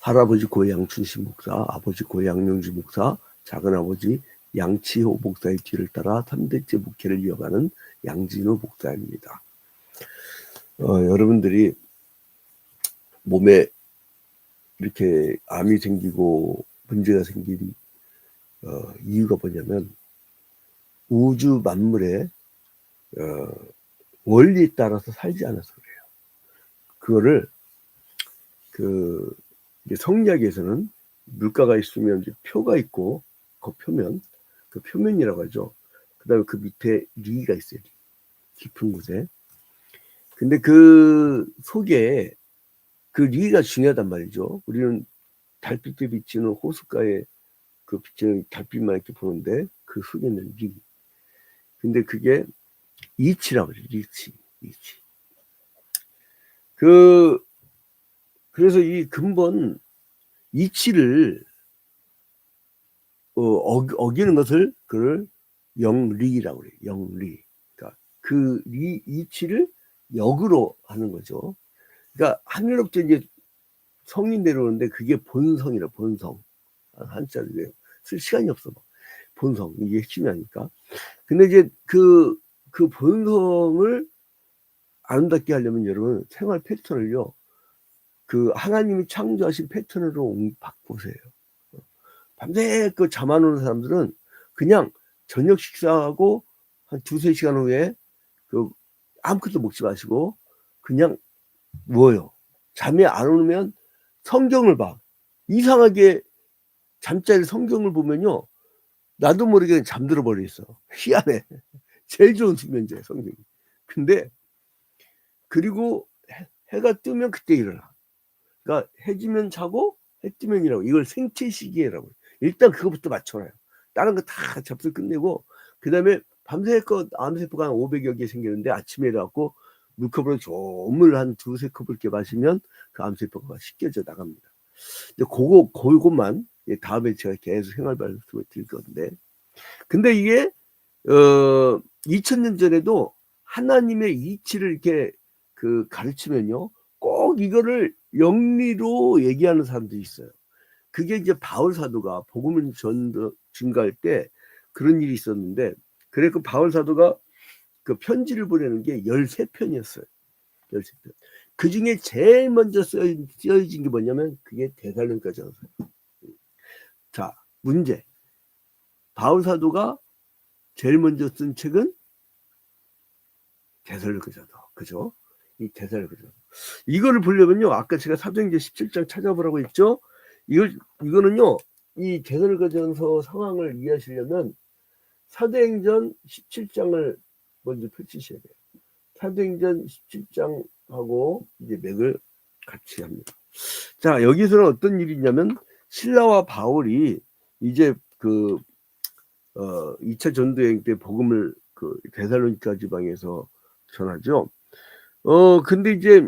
할아버지 고양춘식 목사, 아버지 고양명주 목사, 작은아버지 양치호 목사의 뒤를 따라 3대째 목회를 이어가는 양진호 목사입니다. 여러분들이 몸에 이렇게 암이 생기고 문제가 생긴 이유가 뭐냐면 우주 만물의 원리에 따라서 살지 않아서 그래요. 그거를 이제 성리학에서는 물가가 있으면 이제 표가 있고 그 표면, 그 표면이라고 하죠. 그 다음에 그 밑에 리가 있어요. 리. 깊은 곳에. 근데 그 속에 그 리가 중요하단 말이죠. 우리는 달빛에 비치는 호숫가에 그 비치는 달빛만 이렇게 보는데 그 속에는 리. 근데 그게 이치라고 그래요. 이치. 그래서 이 근본 이치를 어기는 것을 그걸 영리라고 그래요. 영리. 그러니까 그 이치를 역으로 하는 거죠. 그러니까 하늘업체 이제 성이 내려오는데 그게 본성이라 본성. 한자를 쓸 시간이 없어. 본성 이게 핵심이 아니까. 근데 이제 그 본성을 아름답게 하려면 여러분 생활 패턴을요. 그 하나님이 창조하신 패턴으로 바꾸세요. 밤새 그 잠 안 오는 사람들은 그냥 저녁 식사하고 한 2-3시간 후에 그 아무것도 먹지 마시고 그냥 누워요. 잠이 안 오면 성경을 봐. 이상하게 잠자리 성경을 보면요. 나도 모르게 잠들어 버렸어. 희한해. 제일 좋은 수면제 성경이. 근데 그리고 해가 뜨면 그때 일어나. 그러니까 해 지면 자고 해 뜨면 일어나고 이걸 생체 시계라고. 일단 그거부터 맞춰놔요. 다른 거 다 접수 끝내고 그다음에 밤새 거 암세포가 한 500여 개 생기는데 아침에 일어나고 물컵으로 조물 한 2-3컵을 이렇게 마시면 그 암세포가 씻겨져 나갑니다. 이제 그것만 다음에 제가 계속 생활 말씀을 드릴 건데 근데 이게 2000년 전에도 하나님의 이치를 이렇게 가르치면요 꼭 이거를 영리로 얘기하는 사람들이 있어요. 그게 이제 바울 사도가 복음을 증가할 때 그런 일이 있었는데 그래 그 바울 사도가 그 편지를 보내는 게 13편이었어요. 13편. 그 중에 제일 먼저 쓰여진 게 뭐냐면 그게 데살로니가전서예요. 자, 문제. 바울 사도가 제일 먼저 쓴 책은 데살로니가전서. 그죠? 이 데살로니가전서. 이거를 보려면요. 아까 제가 사도행전 17장 찾아보라고 했죠. 이거는요. 이 데살로니가전서 상황을 이해하시려면 사도행전 17장을 먼저 펼치셔야 돼요. 사도행전 17장하고 이제 맥을 같이 합니다. 자, 여기서는 어떤 일이 있냐면 실라와 바울이 이제 2차 전도여행 때 복음을 데살로니가 지방에서 전하죠. 근데 이제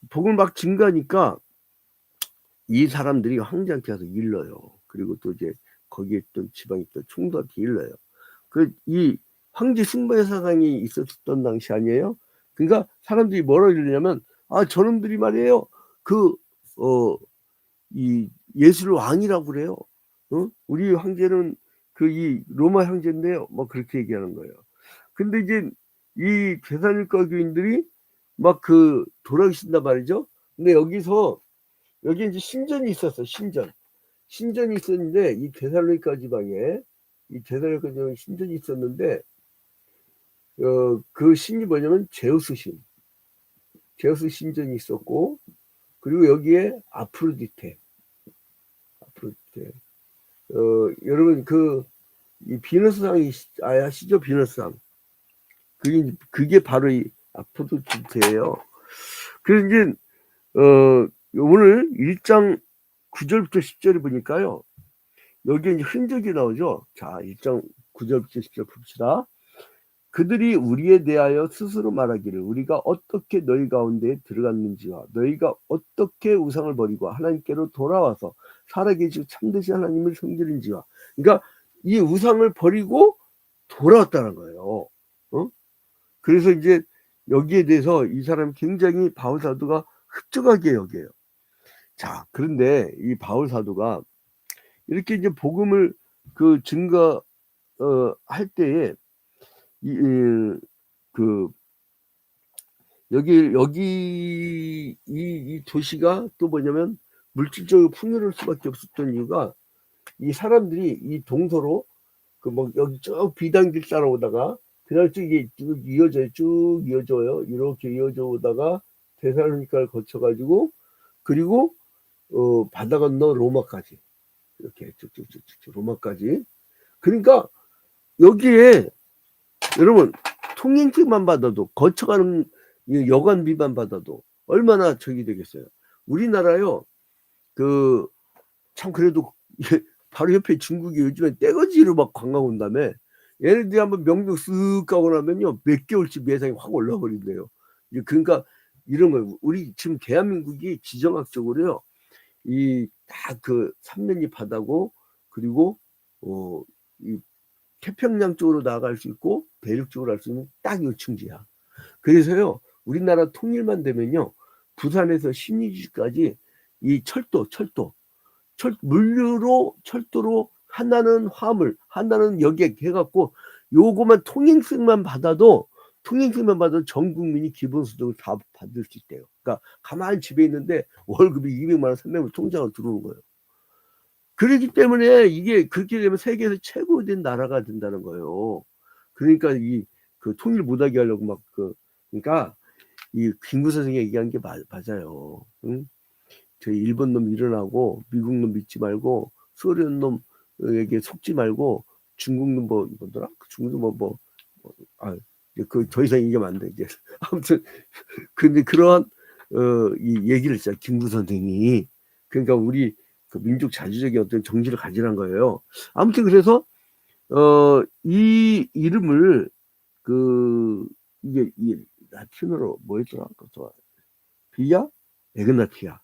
복음을 막 증가하니까 이 사람들이 황제한테 가서 일러요. 그리고 또 이제 거기에 있던 지방에 있던 총독한테 일러요. 이 황제 숭배 사상이 있었던 당시 아니에요? 그러니까 사람들이 뭐라고 이러냐면 저놈들이 말이에요. 이 예수를 왕이라고 그래요. 우리 황제는 이 로마 황제인데요. 뭐 그렇게 얘기하는 거예요. 근데 이제 이 데살로니가 교인들이 막 돌아가신단 말이죠. 근데 여기 이제 신전이 있었어. 신전이 있었는데 이 데살로니가 지방에 신전이 있었는데 그 신이 뭐냐면 제우스 신전이 있었고 그리고 여기에 아프로디테 여러분 이 비너스상이 아시죠? 비너스상 그게 바로 이 아프로디테예요. 그래서 이제 오늘 1장 9절부터 10절을 보니까요. 여기에 이제 흔적이 나오죠. 자, 1장 9절부터 10절 봅시다. 그들이 우리에 대하여 스스로 말하기를 우리가 어떻게 너희 가운데 들어갔는지와 너희가 어떻게 우상을 버리고 하나님께로 돌아와서 살아계시고 참되신 하나님을 섬기는지와 그러니까 이 우상을 버리고 돌아왔다는 거예요. 그래서 이제 여기에 대해서 이 사람이 굉장히 바울 사도가 흡족하게 여겨요. 자, 그런데 이 바울 사도가 이렇게 이제 복음을 그 증거 할 때에 그 이 도시가 또 뭐냐면 물질적으로 풍요로울 수밖에 없었던 이유가 이 사람들이 이 동서로 그 뭐 여기 쭉 비단길 따라오다가 그날 쭉 이어져요. 이렇게 이어져 오다가 데살로니카를 거쳐가지고 그리고 바다 건너 로마까지 이렇게 쭉쭉쭉쭉 로마까지. 그러니까 여기에 여러분 통행증만 받아도 거쳐가는 여관비만 받아도 얼마나 적이 되겠어요. 우리나라요 참 그래도 바로 옆에 중국이 요즘에 떼거지로 막 관광 온다며 얘네들이 한번 명동 쓱 가고 나면요 몇 개월치 예상이 확 올라 버린대요. 그러니까 이런 거예요. 우리 지금 대한민국이 지정학적으로요 이 딱 그 삼면이 바다고 그리고 이 태평양 쪽으로 나아갈 수 있고 대륙 쪽으로 갈 수 있는 딱 요층지야. 그래서요 우리나라 통일만 되면요 부산에서 신의주까지 이 철도로 하나는 화물 하나는 여객 해갖고 요거만 통행증만 받아도 전 국민이 기본소득을 다 받을 수 있대요. 그러니까 가만히 집에 있는데 월급이 200만 원 300만 원 통장으로 들어오는 거예요. 그렇기 때문에 이게 그렇게 되면 세계에서 최고 된 나라가 된다는 거예요. 그러니까 그 통일 못하게 하려고 막 그러니까 이 김구 선생이 얘기한 게 맞아요. 응? 저희 일본 놈 일어나고 미국 놈 믿지 말고 소련 놈에게 속지 말고 중국 놈 뭐더라? 중국 놈 더 이상 얘기하면 안 돼 이제. 아무튼 근데 그러한 이 얘기를 진짜 김구 선생이 그러니까 우리 그 민족 자주적인 어떤 정신을 가지란 거예요. 아무튼 그래서 이 이름을 이게 라틴어로 뭐였더라? 비아 에그나티아.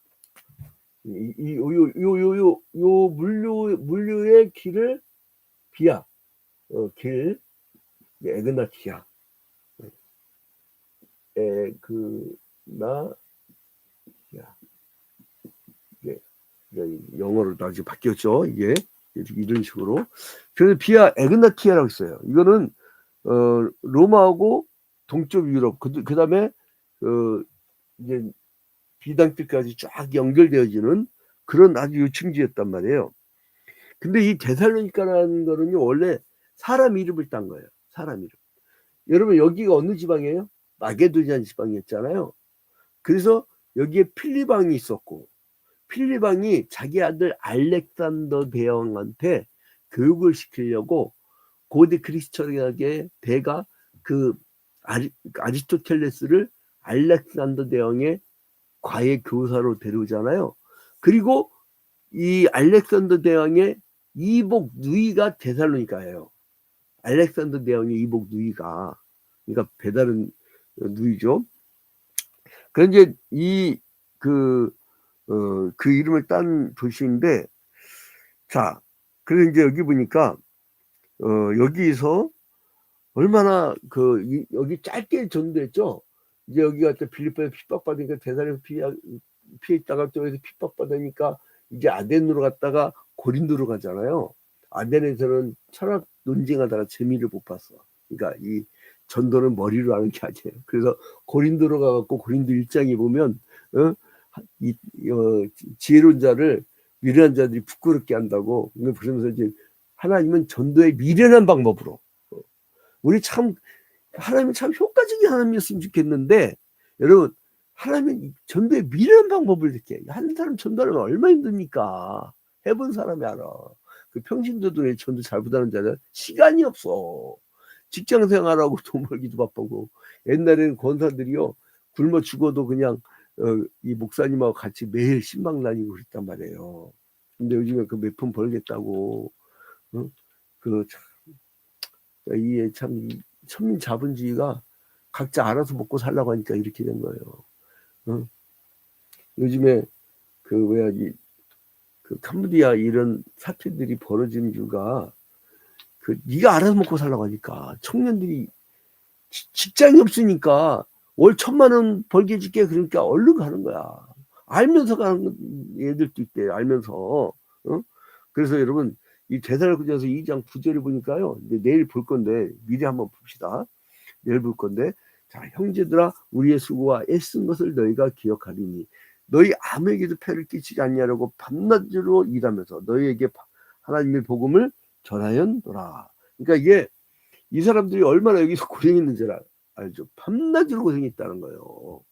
요 물류의 길을 비아 길 에그나티아 에그나티아 영어로 나중에 바뀌었죠. 이게 이런 식으로. 그래서 비아 에그나티아라고 있어요. 이거는 로마하고 동쪽 유럽 그다음에 이제 비단길까지 쫙 연결되어지는 그런 아주 요층지였단 말이에요. 근데 이 데살로니카라는 거는요 원래 사람 이름을 딴 거예요. 사람 이름. 여러분 여기가 어느 지방이에요? 마게도니아 지방이었잖아요. 그래서 여기에 필리방이 있었고 필리방이 자기 아들 알렉산더 대왕한테 교육을 시키려고 고대 그리스처리아의 대가 아리스토텔레스를 알렉산더 대왕의 과외 교사로 데려오잖아요. 그리고 이 알렉산더 대왕의 이복 누이가 데살로니카예요. 알렉산더 대왕의 이복 누이가 그러니까 배다른 누이죠. 그런데 그 이름을 딴 도시인데 자 그래서 이제 여기 보니까 여기서 얼마나 여기 짧게 전도했죠. 이제 여기가 또 빌립보에서 핍박받으니까 대사에서 피해 있다가 또 여기서 핍박받으니까 이제 아덴으로 갔다가 고린도로 가잖아요. 아덴에서는 철학 논쟁하다가 재미를 못 봤어. 그러니까 이 전도는 머리로 하는 게 아니에요. 그래서 고린도로 가갖고 고린도 1장에 보면 지혜로운 자를 미련한 자들이 부끄럽게 한다고 그러면서 이제 하나님은 전도의 미련한 방법으로 우리 하나님은 참 효과적인 하나님이었으면 좋겠는데 여러분 하나님은 전도의 미련한 방법을 이렇게 한 사람 전도하려면 얼마나 힘듭니까? 해본 사람이 알아. 그 평신도들의 전도 잘 못하는 자는 시간이 없어. 직장 생활하고 돈 벌기도 바쁘고 옛날에는 권사들이요 굶어 죽어도 그냥 이 목사님하고 같이 매일 신방 다니고 그랬단 말이에요. 근데 요즘에 그 몇 푼 벌겠다고 이게 참 천민 자본주의가 각자 알아서 먹고 살라고 하니까 이렇게 된 거예요. 요즘에 캄보디아 이런 사태들이 벌어진 이유가 네가 알아서 먹고 살라고 하니까 청년들이 직장이 없으니까 월 1,000만 원 벌게 해줄게 그러니까 얼른 가는 거야. 알면서 가는 애들도 있대 알면서. 어? 그래서 여러분 이 데살로니가서 2장 9절에 보니까요. 이제 내일 볼 건데 미리 한번 봅시다. 내일 볼 건데 자 형제들아 우리의 수고와 애쓴 것을 너희가 기억하리니 너희 아무에게도 폐를 끼치지 않냐라고 밤낮으로 일하면서 너희에게 하나님의 복음을 전하였노라. 그러니까 이게 이 사람들이 얼마나 여기서 고생했는지 알죠. 밤낮으로 고생했다는 거예요.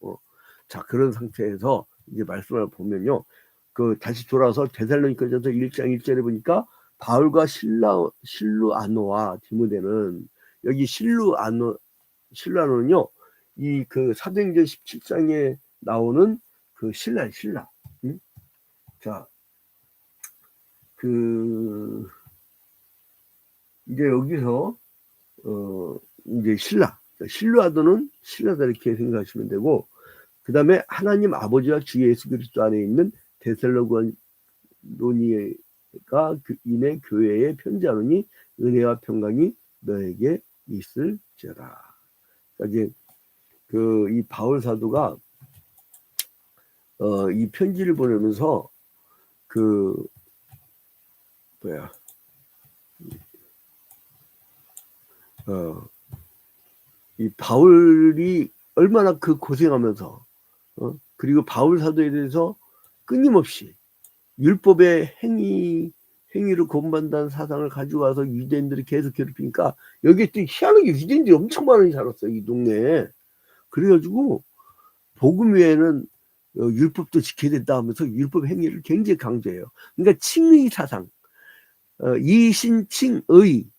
자 그런 상태에서 이제 말씀을 보면요. 그 다시 돌아서 데살로니가전서 1장 1절에 보니까 바울과 실루아노와 디모데는 여기 실루아노는요. 이 그 사도행전 17장에 나오는 그 신라. 응? 자, 그 이제 여기서 이제 실루아도는 신라다 이렇게 생각하시면 되고 그 다음에 하나님 아버지와 주 예수 그리스도 안에 있는 데살로니가 인의 교회에 편지하노니 은혜와 평강이 너에게 있을지어다. 그러니까 그 이 바울 사도가 이 편지를 보내면서 그 이 바울이 얼마나 그 고생하면서 그리고 바울 사도에 대해서 끊임없이 율법의 행위를 고문받는다는 사상을 가지고 와서 유대인들을 계속 괴롭히니까 여기에 또 희한하게 유대인들이 엄청 많이 살았어요. 이 동네에. 그래가지고 복음 외에는 율법도 지켜야 된다 하면서 율법 행위를 굉장히 강조해요. 그러니까 칭의 사상, 이신칭의,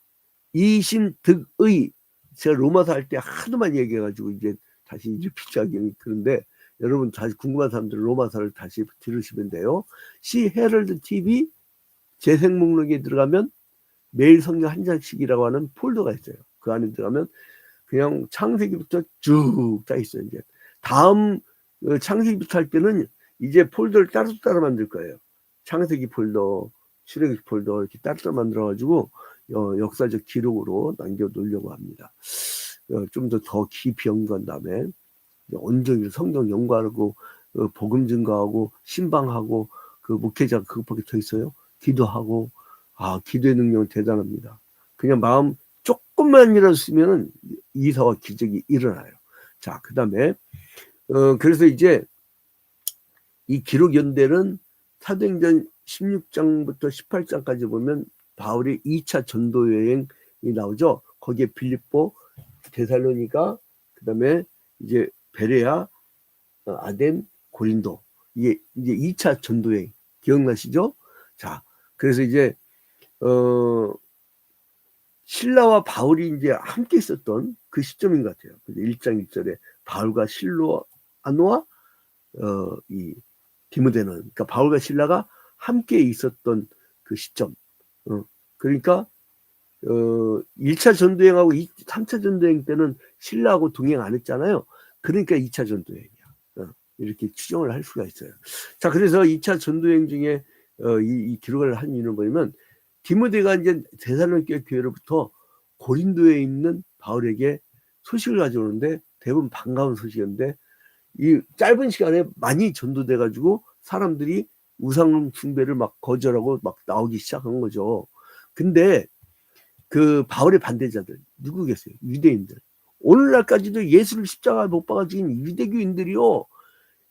이신득의. 제가 로마서 할 때 하도 많이 얘기해가지고 이제 다시 이제 필요하긴 그런데 여러분 다시 궁금한 사람들은 로마서를 다시 들으시면 돼요. 시 헤럴드 TV 재생 목록에 들어가면 매일 성경 한 장씩이라고 하는 폴더가 있어요. 그 안에 들어가면 그냥 창세기부터 쭉 짜 있어요. 이제 다음 창세기부터 할 때는 이제 폴더를 따로 만들 거예요. 창세기 폴더, 출애굽기 폴더 이렇게 따로 만들어가지고 역사적 기록으로 남겨놓으려고 합니다. 좀 더 깊이 연구한 다음에 온전히 성경 연구하고 복음 증거하고 신방하고 그 목회자가 그것밖에 더 있어요. 기도하고 기도의 능력은 대단합니다. 그냥 마음 조금만이라도 쓰면은 이사와 기적이 일어나요. 자, 그 다음에 그래서 이제 이 기록 연대는 사도행전 16장부터 18장까지 보면 바울의 2차 전도 여행이 나오죠. 거기에 빌립보, 데살로니가, 그 다음에 이제 베레아, 아덴, 고린도. 이게 이제 2차 전도 여행 기억나시죠? 자, 그래서 이제 신라와 바울이 이제 함께 있었던 그 시점인 것 같아요. 1장 1절에 바울과 실루아노와 이 디모데는 그러니까 바울과 신라가 함께 있었던 그 시점. 그러니까 1차 전도행하고 3차 전도행 때는 신라하고 동행 안 했잖아요. 그러니까 2차 전도행이야. 이렇게 추정을 할 수가 있어요. 자, 그래서 2차 전도행 중에 이 기록을 한 이유는 뭐냐면 디모데가 이제 데살로니가 교회로부터 고린도에 있는 바울에게 소식을 가져오는데 대부분 반가운 소식이었는데 이 짧은 시간에 많이 전도돼 가지고 사람들이 우상 숭배를 막 거절하고 막 나오기 시작한 거죠. 근데 그 바울의 반대자들 누구겠어요? 유대인들. 오늘날까지도 예수를 십자가에 못 박아 죽인 유대교인들이요.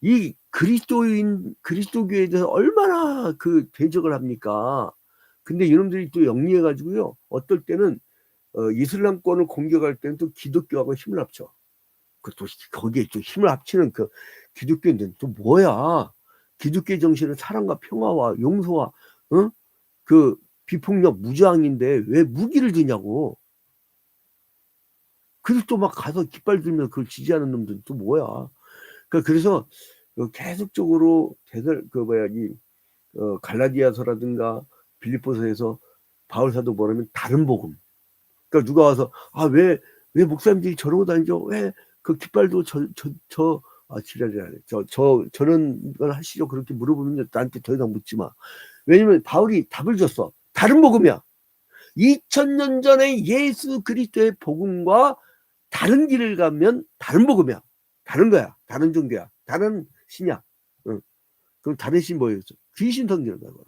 이 그리스도교에 대해서 얼마나 그 대적을 합니까? 근데 이놈들이 또 영리해가지고요. 어떨 때는 이슬람권을 공격할 때는 또 기독교하고 힘을 합쳐. 또 거기에 또 힘을 합치는 그 기독교인들은 또 뭐야? 기독교 정신은 사랑과 평화와 용서와 그 비폭력 무저항인데 왜 무기를 드냐고. 그래서 또 막 가서 깃발 들면서 그걸 지지하는 놈들은 또 뭐야? 그래서 계속적으로 갈라디아서라든가 빌립보서에서 바울 사도 뭐라면 다른 복음. 그러니까 누가 와서 왜 목사님들이 저러고 다니죠? 왜 그 깃발도 지랄이라네. 저런 걸 하시죠? 그렇게 물어보면 나한테 더 이상 묻지 마. 왜냐면 바울이 답을 줬어. 다른 복음이야. 2000년 전에 예수 그리스도의 복음과 다른 길을 가면 다른 복음이야. 다른 거야. 다른 종교야. 다른 신이야. 그럼 다른 신 뭐였죠? 귀신 성전이라고.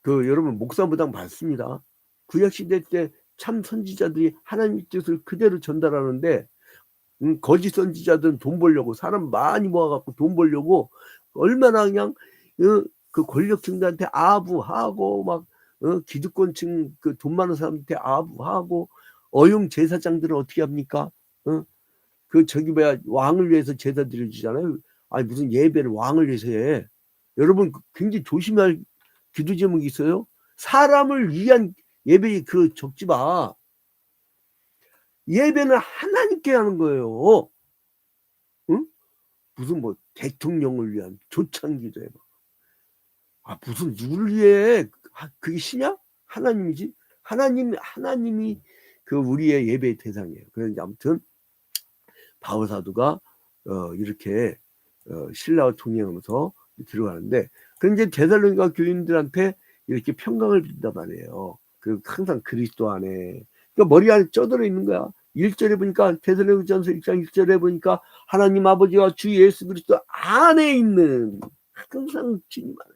여러분 목사무당 많습니다. 구약 시대 때 참 선지자들이 하나님의 뜻을 그대로 전달하는데 거짓 선지자들은 돈 벌려고 사람 많이 모아갖고 돈 벌려고 얼마나 그냥 그 권력층들한테 아부하고 막 기득권층 그 돈 많은 사람한테 아부하고 어용 제사장들은 어떻게 합니까? 그 저기 뭐야 왕을 위해서 제사 드려주잖아요. 아니 무슨 예배를 왕을 위해서 해. 여러분 굉장히 조심할 기도 제목이 있어요. 사람을 위한 예배 그 적지 마. 예배는 하나님께 하는 거예요. 응? 무슨 뭐 대통령을 위한 조창기도 해봐. 아 무슨 누구를 위해? 그게 신이야? 하나님이지. 하나님이 그 우리의 예배의 대상이에요. 그래서 아무튼 바울 사도가 이렇게 신라와 통행하면서 들어가는데, 그런데 데살로니가 교인들한테 이렇게 평강을 빈단 말이에요. 그 항상 그리스도 안에, 그러니까 머리 안에 쪄들어 있는 거야. 1절에 보니까 데살로니가전서 1장 1절에 보니까 하나님 아버지와 주 예수 그리스도 안에 있는, 항상 주님 안에.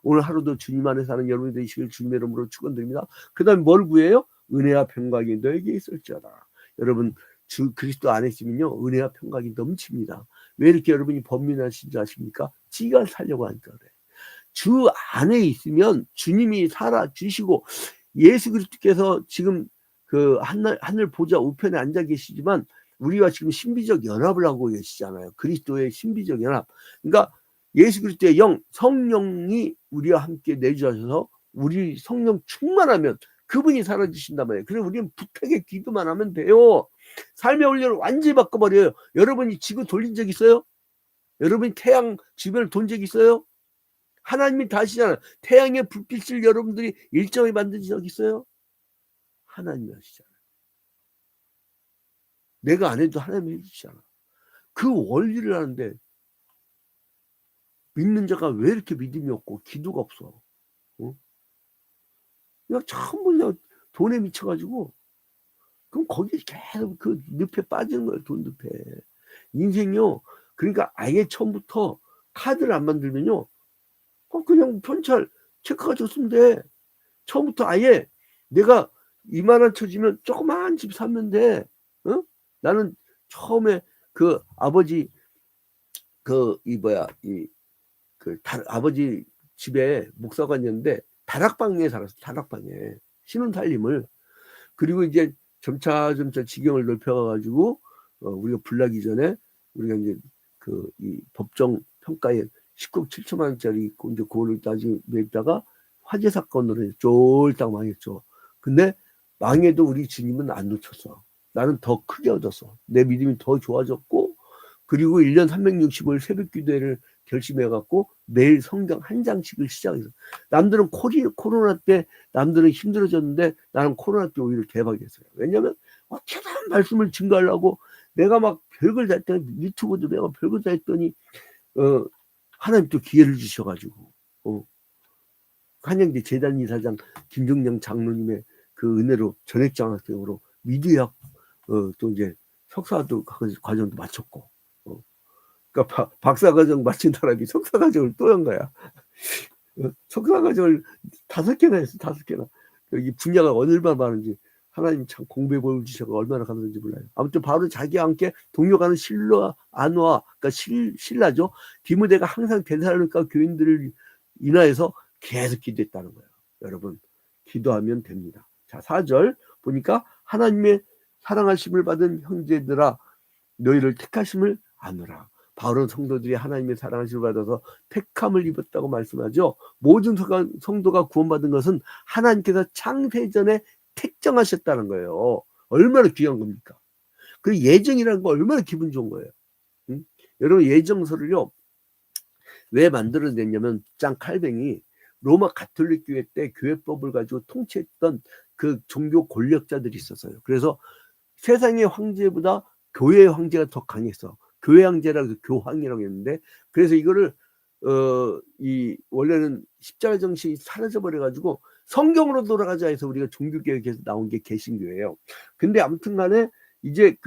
오늘 하루도 주님 안에 사는 여러분이 되시길 주님의 이름으로 축원드립니다. 그 다음에 뭘 구해요? 은혜와 평강이 너에게 있을지어다. 여러분 주 그리스도 안에 있으면요 은혜와 평강이 넘칩니다. 왜 이렇게 여러분이 범민하신 줄 아십니까? 지가 살려고 하니까 그래. 주 안에 있으면 주님이 살아주시고, 예수 그리스도께서 지금 그 하늘 보좌 우편에 앉아 계시지만 우리와 지금 신비적 연합을 하고 계시잖아요. 그리스도의 신비적 연합. 그러니까 예수 그리스도의 영, 성령이 우리와 함께 내주하셔서 우리 성령 충만하면 그분이 살아주신단 말이에요. 그래서 우리는 부탁에 기도만 하면 돼요. 삶의 원리를 완전히 바꿔버려요. 여러분이 지구 돌린 적 있어요? 여러분이 태양 주변을 돈 적 있어요? 하나님이 다 하시잖아요. 태양의 불빛을 여러분들이 일정하게 만든 적 있어요? 하나님이 하시잖아요. 내가 안 해도 하나님이 해주시잖아. 그 원리를 하는데 믿는 자가 왜 이렇게 믿음이 없고 기도가 없어? 그냥 전부 그냥 돈에 미쳐가지고, 그럼 거기 계속 그 늪에 빠지는 거예요. 돈 늪에. 인생요. 그러니까 아예 처음부터 카드를 안 만들면요, 그냥 편찰 체크가 줬으면 돼. 처음부터 아예 내가 2만원 쳐주면 조그만 집 사면 돼. 나는 처음에 그 아버지 아버지 집에 목사관이었는데 다락방에 살았어. 다락방에 신혼살림을. 그리고 이제 점차 지경을 넓혀가지고 우리가 불나기 전에 우리가 이제 이 법정 평가에 10억 7천만 원짜리 있고 이제 그거를 나중에 냈다가 화재 사건으로 쫄딱 망했죠. 근데 망해도 우리 주님은 안 놓쳤어. 나는 더 크게 얻었어. 내 믿음이 더 좋아졌고, 그리고 1년 365일 새벽 기도회를 결심해갖고 매일 성경 한 장씩을 시작했어. 남들은 코로나 때 남들은 힘들어졌는데 나는 코로나 때 오히려 대박이었어요. 왜냐면 최대한 말씀을 증거하려고 내가 막 별걸 다 했더니, 유튜브도 내가 별걸 다 했더니 하나님 또 기회를 주셔가지고 한양대 재단 이사장 김종영 장로님의 그 은혜로 전액장학생으로 미디어학 또 이제 석사도 과정도 마쳤고, 그러니까 박사과정 마친 사람이 석사과정을 또 한 거야. 석사과정을 5개나 했어. 5개나. 여기 분야가 얼마나 많은지 하나님 참 공부해 보여주셔서 얼마나 감사한지 몰라요. 아무튼 바로 자기와 함께 동료가는 실라 안와, 그러니까 신라죠. 디모데가 항상 데살로니가 교인들을 인하여서 계속 기도했다는 거예요. 여러분 기도하면 됩니다. 자, 4절 보니까 하나님의 사랑하심을 받은 형제들아 너희를 택하심을 아노라. 바울은 성도들이 하나님의 사랑하심을 받아서 택함을 입었다고 말씀하죠. 모든 성도가 구원받은 것은 하나님께서 창세전에 택정하셨다는 거예요. 얼마나 귀한 겁니까? 그 예정이라는 거 얼마나 기분 좋은 거예요. 응? 여러분 예정서를요 왜 만들어냈냐면 장 칼뱅이 로마 가톨릭 교회 때 교회법을 가지고 통치했던 그 종교 권력자들이 있었어요. 그래서 세상의 황제보다 교회의 황제가 더 강했어. 교회 황제라고 교황이라고 했는데, 그래서 이거를 원래는 십자가 정신이 사라져 버려 가지고 성경으로 돌아가자 해서 우리가 종교개혁에서 나온 게 개신교예요. 근데 아무튼간에 이제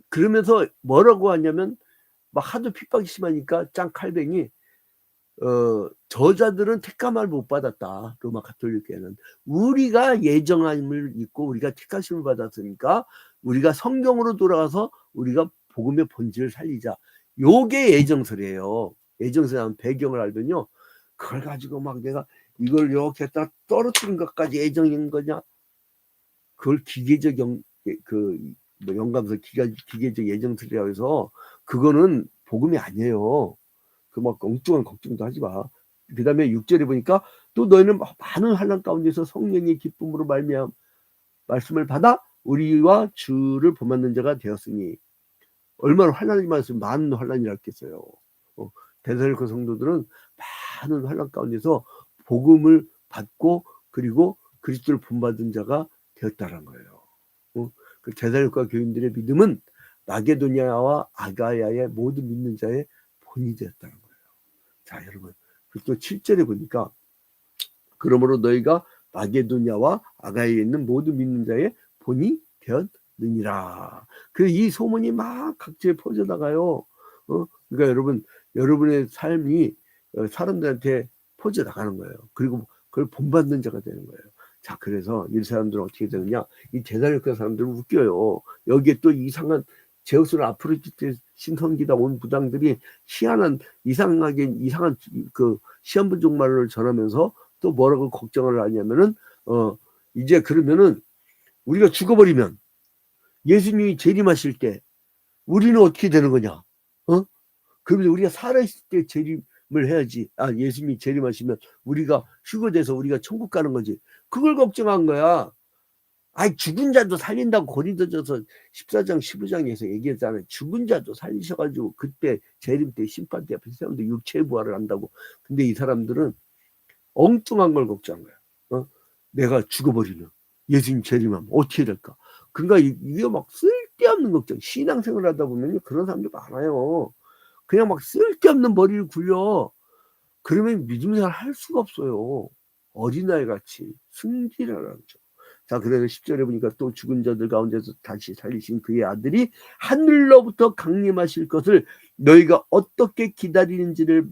그러면서 뭐라고 하냐면 막 하도 핍박이 심하니까 짱 칼뱅이 저자들은 택감을 못 받았다. 로마 가톨릭교회는 우리가 예정함을 입고 우리가 택하심을 받았으니까 우리가 성경으로 돌아가서 우리가 복음의 본질을 살리자. 요게 예정설이에요. 예정설에 하면 배경을 알면요, 그걸 가지고 막 내가 이걸 이렇게 딱 떨어뜨린 것까지 예정인 거냐? 그걸 기계적 영감설 기계적 예정설이라고 해서 그거는 복음이 아니에요. 그 막 엉뚱한 걱정도 하지 마. 그 다음에 6절에 보니까 또 너희는 많은 환난 가운데서 성령의 기쁨으로 말미암아 말씀을 받아 우리와 주를 본받는 자가 되었으니. 얼마나 환난이 많았으면 많은 환난이라 했겠어요. 데살로니가 성도들은 많은 환난 가운데서 복음을 받고 그리고 그리스도를 본받은 자가 되었다는 거예요. 그 데살로니가 교인들의 믿음은 마게도냐와 아가야의 모든 믿는 자의 본이 되었다는 거예요. 자, 여러분, 또 7절에 보니까 그러므로 너희가 마게도냐와 아가야에 있는 모든 믿는 자의 본이 되었느니라. 그 이 소문이 막 각지에 퍼져나가요. 그러니까 여러분의 삶이 사람들한테 퍼져나가는 거예요. 그리고 그걸 본받는 자가 되는 거예요. 자, 그래서 이 사람들은 어떻게 되느냐? 이 데살로니가 사람들은 웃겨요. 여기에 또 이상한 제우스나 아프로디테 신성기다 온 부당들이 희한한 이상한 그 시한부 종말을 전하면서 또 뭐라고 걱정을 하냐면은 이제 그러면은 우리가 죽어버리면 예수님이 재림하실 때 우리는 어떻게 되는 거냐? 그러면 우리가 살아있을 때 재림을 해야지. 예수님이 재림하시면 우리가 휴거돼서 우리가 천국 가는 거지. 그걸 걱정한 거야. 죽은 자도 살린다고 고린도전서 14장 15장에서 얘기했잖아요. 죽은 자도 살리셔가지고 그때 재림 때 심판 때 앞에서 사람들 육체의 부활을 한다고. 근데 이 사람들은 엉뚱한 걸 걱정한 거야. 내가 죽어버리면 예수님 재림하면 어떻게 될까? 그러니까 이게 막 쓸데없는 걱정. 신앙생활 하다 보면 그런 사람들 많아요. 그냥 막 쓸데없는 머리를 굴려. 그러면 믿음생활 할 수가 없어요. 어린아이 같이 승질하라는 거죠. 자, 그래서 10절에 보니까 또 죽은 자들 가운데서 다시 살리신 그의 아들이 하늘로부터 강림하실 것을 너희가 어떻게 기다리는지를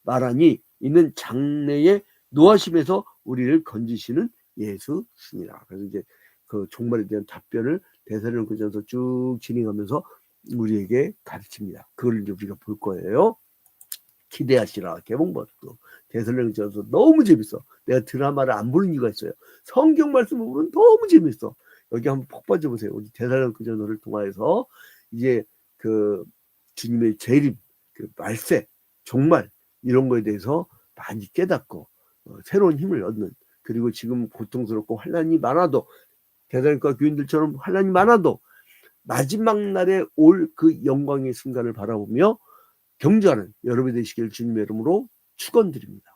말하니 이는 장래의 노하심에서 우리를 건지시는 예수시니라. 그래서 이제 그 종말에 대한 답변을 데살로니가전서 쭉 진행하면서 우리에게 가르칩니다. 그걸 이제 우리가 볼 거예요. 기대하시라. 개봉버스도 데살로니가전서 너무 재밌어. 내가 드라마를 안 보는 이유가 있어요. 성경 말씀을 보면 너무 재밌어. 여기 한번 푹 빠져보세요. 우리 데살로니가전서를 통해서 이제 그 주님의 재림, 그 말세, 종말 이런 거에 대해서 많이 깨닫고 새로운 힘을 얻는, 그리고 지금 고통스럽고 환난이 많아도 데살로니가 교인들처럼 환난이 많아도 마지막 날에 올 그 영광의 순간을 바라보며 경주하는 여러분이 되시길 주님의 이름으로 축원드립니다.